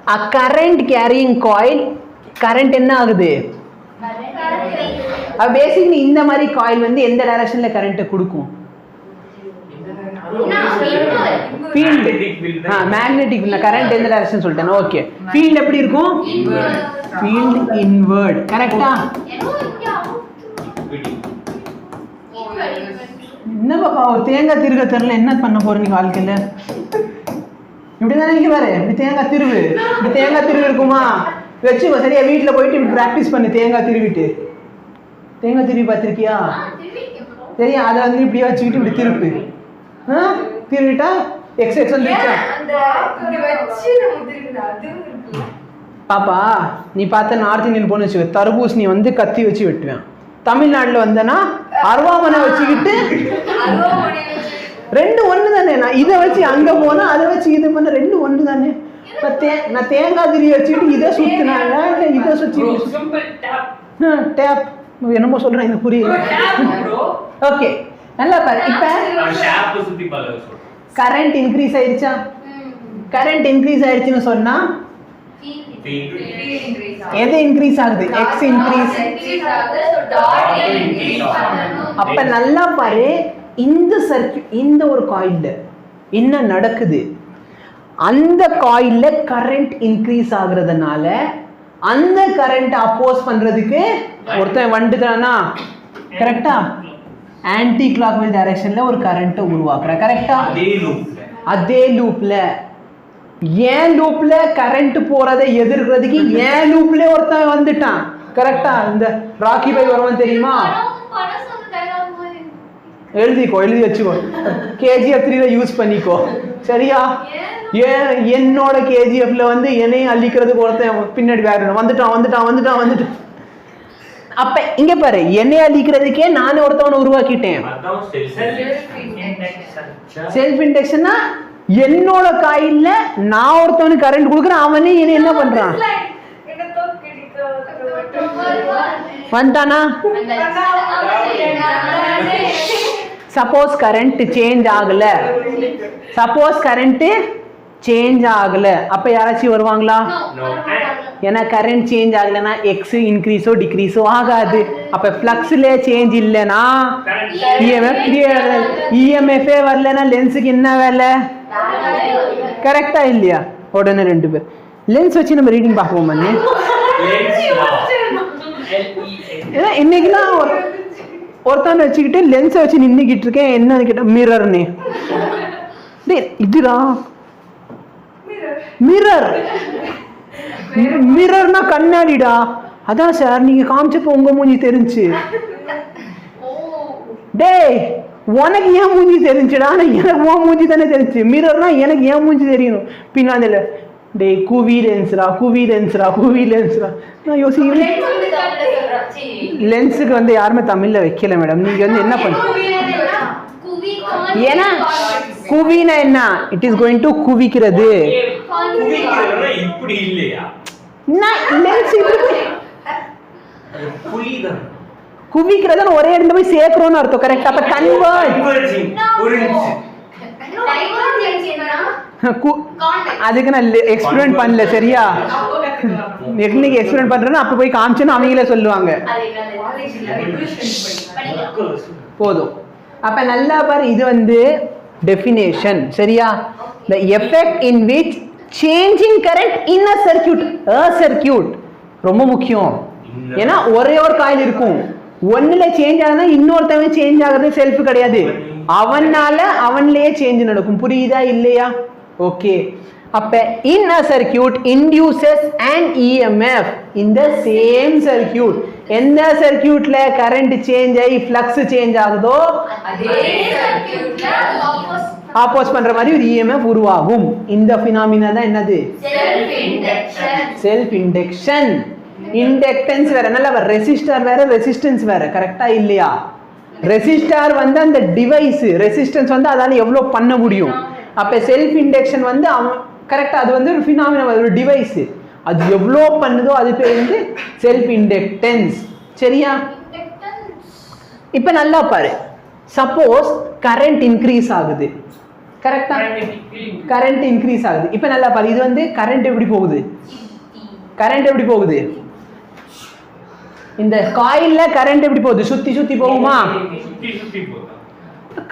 a current carrying coil current என்ன ஆகுது basically இந்த மாதிரி காயில் வந்து எந்த டைரக்ஷன்ல கரண்ட் கொடுக்கும் ஃபீல்ட் மேக்னெட்டிக் ஃபீல்ட் கரண்ட் எந்த டைரக்ஷன் சொல்லிட்டேன் ஓகே ஃபீல்ட் எப்படி இருக்கும் ஃபீல்ட் இன்வர்ட் கரெக்ட்டா என்ன பாப்பா ஒரு தேங்காய் திருக தெரியல என்ன பண்ண போற நீ வாழ்க்கையில இப்படிதான் நீங்க பாரு இப்படி தேங்காய் திருவு இருக்குமா வச்சு சரியா வீட்டுல போயிட்டு இப்படி பிராக்டிஸ் பண்ணு தேங்காய் திருவிட்டு தேங்காய் திருவி பார்த்திருக்கியா சரியா அதை வந்து இப்படியே வச்சுக்கிட்டு இப்படி திருப்பு திருவிட்டா எக்ஸ் வந்துருச்சா பாப்பா நீ பார்த்த நார்த் இந்தியன் போன வச்சுக்க தர்பூசணி வந்து கத்தி வச்சு வெட்டுவேன் தமிழ்நாட்டில் வந்தனா அருவாமனை வச்சுக்கிட்டு ரெண்டு ஒன்று தானே நான் இதை வச்சு அங்கே போனால் அதை வச்சு இது பண்ண ரெண்டு ஒன்று தானே நான் தேங்காய் திரி வச்சுக்கிட்டு இதை சுற்றினாங்க இல்லை இதை சுற்றி டேப் என்னமோ சொல்கிறேன் எனக்கு புரியல ஓகே நல்லா பாரு இப்போ கரண்ட் இன்க்ரீஸ் ஆயிடுச்சா கரண்ட் இன்க்ரீஸ் ஆயிடுச்சுன்னு சொன்னா எது இன்க்ரீஸ் ஆகுது எக்ஸ் இன்க்ரீஸ் அப்ப நல்லா பாரு இந்த சர்க்யூட் இந்த ஒரு காயில்ல என்ன நடக்குது அந்த காயில்ல கரண்ட் இன்க்ரீஸ் ஆகுறதுனால அந்த கரண்ட் அப்போஸ் பண்றதுக்கு ஒருத்தன் வந்துட்டானா கரெக்டா ஆன்டி கிளாக்வைஸ் டைரக்ஷன்ல ஒரு கரண்ட் உருவாக்குற கரெக்டா அதே லூப்ல ஏன் லூப்ல கரண்ட் போறதை எதிர்க்கிறதுக்கு ஏன் லூப்ல ஒருத்தன் வந்துட்டான் கரெக்டா இந்த ராக்கி பை வருவான் தெரியுமா எழுதிக்கோ எழுதி வச்சுக்கோ கேஜிஎஃப் 3ல யூஸ் பண்ணிக்கோ சரியா ஏன் என்னோட கேஜிஎஃப்ல வந்து என்னையும் அள்ளிக்கிறதுக்கு ஒருத்தன் பின்னாடி வேற வந்துட்டான் அப்ப இங்க பாரு என்னைய அழிக்கிறதுக்கே நானே ஒருத்தவனை உருவாக்கிட்டேன் செல்ஃப் இண்டக்ஷன்னா என்னோட காயில்ல நான் ஒருத்தவனுக்கு கரண்ட் கொடுக்குறேன் அவனே என்ன பண்றான் வந்தானா சப்போஸ் கரண்ட் சேஞ்ச் ஆகல அப்ப யாராச்சும் வருவாங்களா ஏன்னா கரண்ட் சேஞ்ச் ஆகலன்னா எக்ஸ் இன்க்ரீஸோ டிக்ரீஸோ ஆகாது அப்ப ஃப்ளக்ஸ்ல சேஞ்ச் இல்லைன்னா இஎம்எஃப் வரலன்னா லென்ஸுக்கு என்ன வேலை கரெக்டா இல்லையா உடனே ரெண்டு பேர் லென்ஸ் வச்சு நம்ம ரீடிங் பார்ப்போம் பண்ணு ஏன்னா இன்னைக்குலாம் ஒருத்தான வச்சுக்கிட்டு லென்ஸை வச்சு நின்றுக்கிட்டு இருக்கேன் என்னன்னு கேட்டா மிரர்னு இதுடா மிரர்னா கண்ணாடிடா அதான் சார் நீங்க காமிச்சப்போ உங்க மூஞ்சி தெரிஞ்சு டேய் உனக்கு ஏன் மூஞ்சி தெரிஞ்சுடா எனக்கு உன் மூஞ்சி தானே தெரிஞ்சு மிரர்னா எனக்கு ஏன் மூஞ்சி தெரியணும் பின்னாடில டேய் குவி லென்ஸ்ரா நான் யோசிக்கிறேன் லென்ஸுக்கு வந்து யாருமே தமிழ்ல வைக்கல மேடம் நீங்க வந்து என்ன பண்ண ஏன்னா குவினா என்ன இட் இஸ் கோயிங் டு குவிக்கிறது இப்படி இல்லையா லென்ஸ் குவிக்கிறத ஒரே இடத்துல போய் சேர்க்கிறோம்னு அர்த்தம் கரெக்ட் அப்ப அதுக்கு நான் எக்ஸ்பெரிமெண்ட் பண்ணல சரியா டெக்னிக் எக்ஸ்பெரிமெண்ட் பண்றேன்னா அப்ப போய் காமிச்சேன்னு அவங்களே சொல்லுவாங்க போதும் அப்ப நல்லா பாரு இது வந்து டெஃபினேஷன் சரியா the effect in which changing current in a circuit ரொம்ப முக்கியம் ஏன்னா ஒரே ஒரு காயில் இருக்கும் ஒன்னுல சேஞ்ச் ஆகுதுன்னா இன்னொருத்தவன் சேஞ்ச் ஆகுறது செல்ஃப் கிடையாது அவன்லயே சேஞ்ச் நடக்கும் புரியுதா இல்லையா ஓகே அப்ப in a circuit induces an EMF in the same circuit எந்த சர்க்யூட்ல கரண்ட் சேஞ்ச் ஆகி ஃப்ளக்ஸ் சேஞ்ச் ஆகுதோ அதே சர்க்யூட்ல ஆப்போஸ் பண்ற மாதிரி ஒரு EMF உருவாகும் இந்த ஃபினாமினா தான் என்னது செல்ஃப் இண்டக்ஷன் இண்டக்டன்ஸ் வேற நல்ல ரெசிஸ்டர் வேற ரெசிஸ்டன்ஸ் வேற கரெக்டா இல்லையா ரெசிஸ்டர் வந்து அந்த டிவைஸ் ரெசிஸ்டன்ஸ் வந்து அதால எவ்வளவு பண்ண முடியும் அப்ப செல்ஃப் இண்டக்ஷன் வந்து கரெக்டா அது வந்து ஒரு ஃபினாமினா ஒரு டிவைஸ் அது எவ்வளோ பண்ணுதோ அது பேர் வந்து செல்ஃப் இண்டக்டன்ஸ் சரியா இப்போ நல்லா பாரு சப்போஸ் கரண்ட் இன்க்ரீஸ் ஆகுது கரெக்டா கரண்ட் இன்க்ரீஸ் ஆகுது இப்போ நல்லா பாரு இது வந்து கரண்ட் எப்படி போகுது கரண்ட் எப்படி போகுது இந்த காயில்ல கரண்ட் எப்படி போகுது சுத்தி சுத்தி போகுமா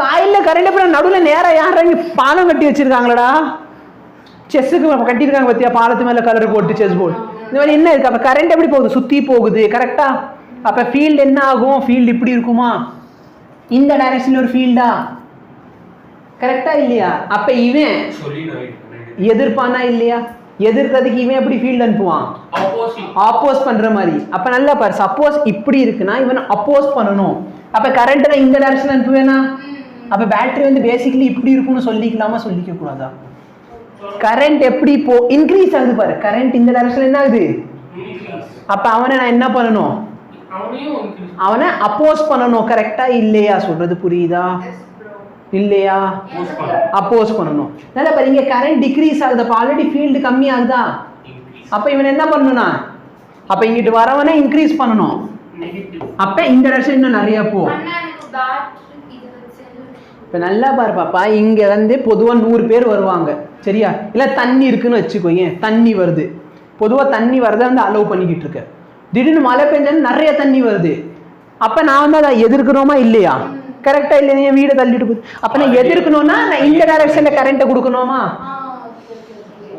காயில்ல கரண்ட் எப்படி நடுவுல நேரா யாராங்க பாலம் கட்டி வச்சிருக்காங்களடா செஸ்ஸுக்கு கட்டியிருக்காங்க பத்தியா பாலத்து மேல கலர் போட்டு செஸ் போர்டு இந்த மாதிரி என்ன இருக்கு அப்ப கரண்ட் எப்படி போகுது சுத்தி போகுது கரெக்டா அப்ப ஃபீல்ட் என்ன ஆகும் ஃபீல்ட் இப்படி இருக்குமா இந்த டைரக்ஷன்ல ஒரு ஃபீல்டா கரெக்டா இல்லையா அப்ப இவன் எதிர்ப்பானா இல்லையா எதிர்க்கிறதுக்கு இவன் எப்படி ஃபீல்ட் அனுப்புவான் ஆப்போஸ் பண்ற மாதிரி அப்ப நல்லா பாரு சப்போஸ் இப்படி இருக்குன்னா இவன் அப்போஸ் பண்ணணும் அப்ப கரண்ட் இந்த டைரக்ஷன்ல அனுப்புவேனா அப்ப பேட்டரி வந்து பேசிக்கலி இப்படி இருக்கும்னு சொல்லிக்கலாமா சொல்லிக்க கூடாதா கரண்ட் எப்படி போ இன்க்ரீஸ் ஆகுது பாரு கரண்ட் இந்த டைரக்ஷன்ல என்ன ஆகுது அப்ப அவனை நான் என்ன பண்ணணும் அவனை அப்போஸ் பண்ணணும் கரெக்டா இல்லையா சொல்றது புரியுதா இல்லையா அப்போஸ் பண்ணணும் நல்லா பாரு இங்க கரண்ட் டிக்ரீஸ் ஆகுது அப்ப ஆல்ரெடி ஃபீல்ட் கம்மி ஆகுதா அப்ப இவன் என்ன பண்ணணும்னா அப்ப இங்கிட்டு வரவனே இன்க்ரீஸ் பண்ணணும் அப்ப இந்த டைரக்ஷன் இன்னும் நிறைய போ இப்ப நல்லா பாரு பாப்பா இங்க வந்து பொதுவா 100 பேர் வருவாங்க சரியா இல்ல தண்ணி இருக்குன்னு வச்சுக்கோங்க தண்ணி வருது பொதுவா தண்ணி வரதை வந்து அலோவ் பண்ணிக்கிட்டு இருக்க திடீர்னு மழை பெஞ்சாலும் நிறைய தண்ணி வருது அப்ப நான் வந்து அதை எதிர்க்கிறோமா இல்லையா கரெக்டா இல்லையா வீடு தள்ளிட்டு போகுது அப்ப நான் எதிர்க்கணும்னா நான் இந்த டைரக்ஷன்ல கரண்ட்டை கொடுக்கணுமா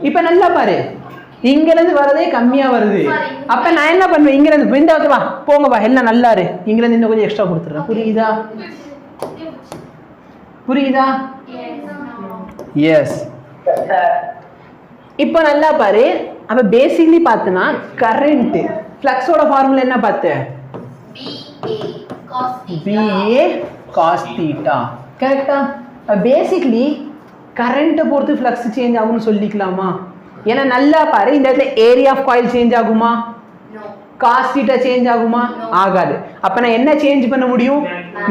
இப்ப நல்லா பாரு இங்க இருந்து வரதே கம்மியா வருது அப்ப நான் என்ன பண்ணுவேன் இங்க இருந்து இந்த வா போங்க வா எல்லாம் நல்லா இரு இங்க இருந்து இன்னும் கொஞ்சம் எக்ஸ்ட்ரா கொடுத்துறேன் புரியுதா புரியுதா எஸ் இப்போ நல்லா பாரு அப்ப பேசிக்கலி பார்த்தனா கரண்ட் ஃப்ளக்ஸோட ஃபார்முலா என்ன பார்த்த BA cos theta கரெக்ட்டா பேசிக்கலி கரண்ட்டை பொறுத்து ஃப்ளக்ஸ் சேஞ்ச் ஆகும்னு சொல்லிக்கலாமா ஏன்னா நல்லா பாரு இந்த இடத்துல ஏரியா ஆஃப் காயில் சேஞ்ச் ஆகுமா cos theta சேஞ்ச் ஆகுமா ஆகாது அப்ப நான் என்ன சேஞ்ச் பண்ண முடியும்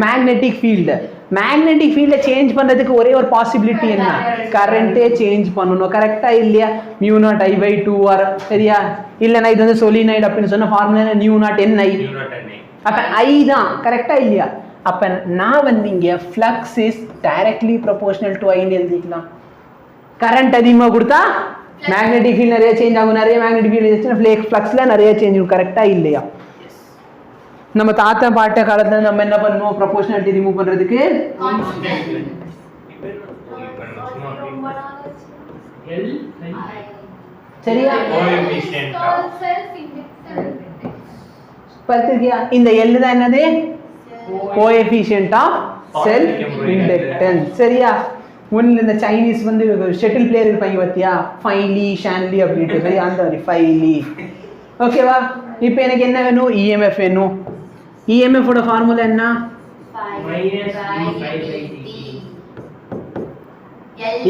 மேக்னெட்டிக் ஃபீல்ட் மேக்னெட்டிக் ஃபீல்ட சேஞ்ச் பண்றதுக்கு ஒரே ஒரு பாசிபிலிட்டி என்ன கரண்ட்டே சேஞ்ச் பண்ணணும் கரெக்டா இல்லையா mu naught I by 2r சரியா இல்லனா இது வந்து solenoid அப்படினு சொன்ன ஃபார்முலா mu naught Ni அப்ப I தான் கரெக்டா இல்லையா அப்ப நான் வந்து இங்க flux is directly proportional to I ன்னு எழுதிக்கலாம் கரண்ட் அதிகமா கொடுத்தா மேக்னெட்டிக் ஃபீல்ட் நிறைய சேஞ்ச் ஆகும் நிறைய மேக்னெட்டிக் ஃபீல்ட் இருந்துச்சுன்னா ஃப்ளக்ஸ்ல நிறைய சேஞ்ச் ஆகும் கரெக்டா இல்லையா நம்ம தாத்தா பாட்ட காலத்துல நம்ம என்ன பண்ணுவோம் ப்ரொபோர்ஷனாலிட்டி ரிமூவ் பண்றதுக்கு சரியா பார்த்தியா இந்த L தான் என்னது கோஎஃபிஷியன்ட் ஆஃப் செல்ஃப் இண்டக்டன்ஸ் சரியா ஒன்ல இந்த சைனீஸ் வந்து ஷட்டில் பிளேயர் இருப்பாங்க பாத்தியா ஃபைலி ஷான்லி அப்படிட்டு சரி அந்த மாதிரி ஃபைலி ஓகேவா இப்போ எனக்கு என்ன வேணும் EMF வேணும் EMF ஓட ஃபார்முலா என்ன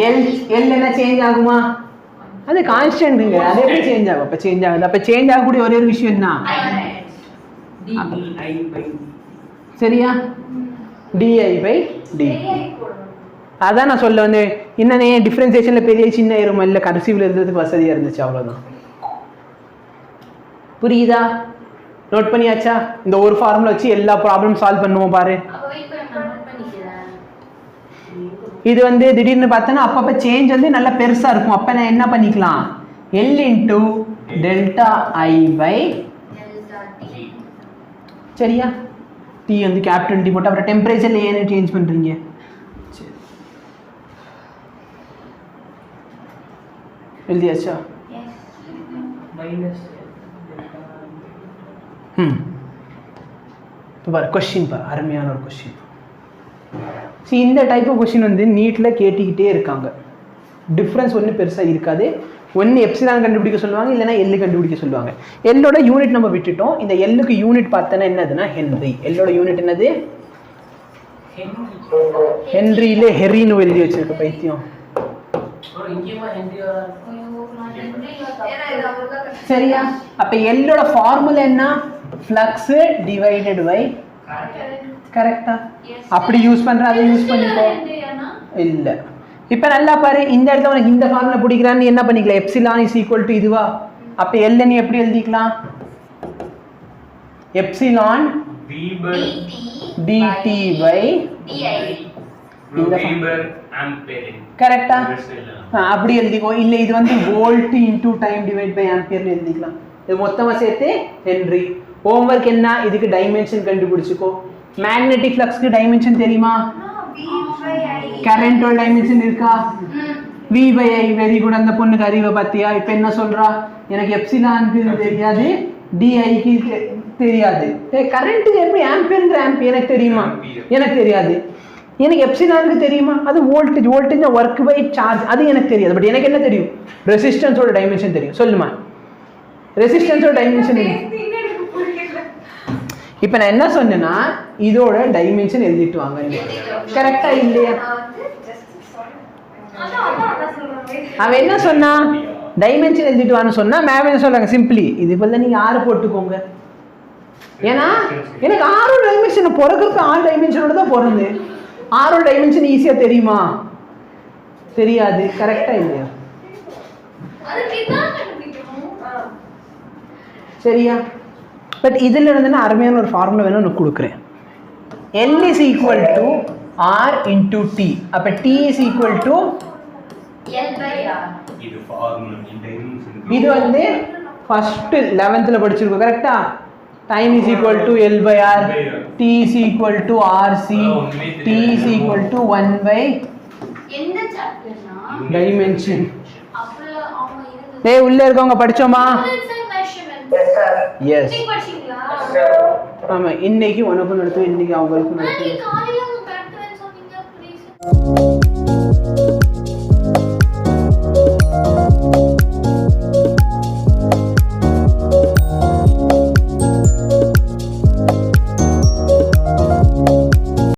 L என்ன சேஞ்ச் ஆகுமா அது கான்ஸ்டன்ட்ங்க அது எப்படி சேஞ்ச் ஆகும் அப்ப சேஞ்ச் ஆகுது அப்ப சேஞ்ச் ஆகக்கூடிய ஒரே ஒரு விஷயம் என்ன சரியா di/dt அதான் நான் சொல்ல வந்து என்னன்னே டிஃபரன்சியேஷன்ல பெரிய சின்ன ஏறும் இல்ல கன்சீவ்ல எழுதுறதுக்கு வசதியா இருந்துச்சு அவ்வளவுதான் புரியுதா நோட் பண்ணியாச்சா இந்த ஒரு ஃபார்முலா வச்சு எல்லா ப்ராப்ளம் சால்வ் பண்ணுவோம் பாரு இது வந்து திடீர்னு பார்த்தனா அப்பப்ப சேஞ்ச் வந்து நல்ல பெருசா இருக்கும் அப்ப நான் என்ன பண்ணிக்கலாம் L into delta I by சரியா T வந்து கேபிட்டல் T போட்டு அப்புறம் டெம்பரேச்சர்ல ஏன் சேஞ்ச் பண்றீங்க எழுதியாச்சா இப்போ பாரு கொஸ்டின் பாரு அருமையான ஒரு கொஸ்டின் சி இந்த டைப் ஆஃப் கொஸ்டின் வந்து நீட்ல கேட்டுக்கிட்டே இருக்காங்க டிஃப்ரென்ஸ் ஒன்றும் பெருசாக இருக்காது ஒன்று எப்சிலான் கண்டுபிடிக்க சொல்லுவாங்க இல்லைன்னா எல்லு கண்டுபிடிக்க சொல்லுவாங்க எல்லோட யூனிட் நம்ம விட்டுட்டோம் இந்த எல்லுக்கு யூனிட் பார்த்தோன்னா என்னதுன்னா ஹென்ரி எல்லோட யூனிட் என்னது ஹென்ரியிலே ஹெரின்னு எழுதி வச்சிருக்க பைத்தியம் சரியா அப்ப எல்லோட ஃபார்முலா என்ன ஃப்ளக்ஸ் டிவைடட் பை கரெக்ட்டா அப்படி யூஸ் பண்ற அதை யூஸ் பண்ணிக்கோ இல்ல இப்ப நல்லா பாரு இந்த இடத்துல உனக்கு இந்த ஃபார்முலா பிடிக்கறான்னு என்ன பண்ணிக்கலாம் எப்சிலான் இஸ் ஈக்குவல் டு இதுவா அப்ப L நீ எப்படி எழுதிக்கலாம் எப்சிலான் dt by di இந்த வெபர் ஆம்பியர் கரெக்ட்டா அப்படி எழுதிக்கோ இல்ல இது வந்து volt into time divide by ஆம்பியர்னு எழுதிக்கலாம் இது மொத்தமா சேர்த்து ஹென்றி ஹோம்வொர்க் என்ன இதுக்கு டைமென்ஷன் கண்டுபிடிச்சுக்கோ மேக்னெட்டிக் ஃப்ளக்ஸ்க்கு டைமென்ஷன் தெரியுமா கரண்டோட டைமென்ஷன் இருக்கா v by I very good அந்த பொண்ணுக்கு அறிவை பத்தியா இப்போ என்ன சொல்றா எனக்கு எப்சிலானுக்கு தெரியாது di க்கு தெரியாது கரண்ட்டுக்கு எப்படி ஆம்பியர்ங்கற ஆம்பியர் எனக்கு தெரியுமா எனக்கு தெரியாது எனக்கு எப்சிலானுக்கு தெரியுமா அது voltage voltage work by charge அது எனக்கு தெரியாது பட் எனக்கு என்ன தெரியும் ரெசிஸ்டன்ஸோட டைமென்ஷன் தெரியும் சொல்லுமா ரெசிஸ்டன்ஸோட டைமென்ஷன் இப்போ நான் என்ன சொன்னேன்னா இதோட டைமென்ஷன் எழுதிட்டு வாங்க கரெக்டா இல்லையா அவன் என்ன சொன்னா டைமென்ஷன் எழுதிட்டு வான்னு சொன்னா மேம் என்ன சொல்றாங்க சிம்பிளி இது போல நீங்க 6 போட்டுக்கோங்க ஏன்னா எனக்கு 6 டைமென்ஷன் பிறக்கிறதுக்கு 6 டைமென்ஷனோட தான் பிறந்து 6 டைமென்ஷன் ஈஸியா தெரியுமா தெரியாது கரெக்டா இல்லையா சரியா பட் இதுல இருந்து நான் அருமையான ஒரு ஃபார்முலா வேணும் நான் கொடுக்குறேன் L is equal to R into T அப்ப T is equal to L by R இது ஃபார்முலா டைமென்ஷன் இது வந்து ஃபர்ஸ்ட் 11th ல படிச்சிருக்கோம் கரெக்ட்டா time is equal to L by R T is equal to RC T is equal to 1 by எந்த சாப்டர்னா dimension அப்பல அவங்க இது டேய் உள்ள இருக்கவங்க படிச்சோமா yes நீங்க படிச்சீங்களா ஆமா இன்னைக்கு உனக்கு நடத்து இன்னைக்கு அவங்களுக்கு நடத்து காலையில உங்க கரெக்ட்டா சொன்னீங்க ப்ளீஸ்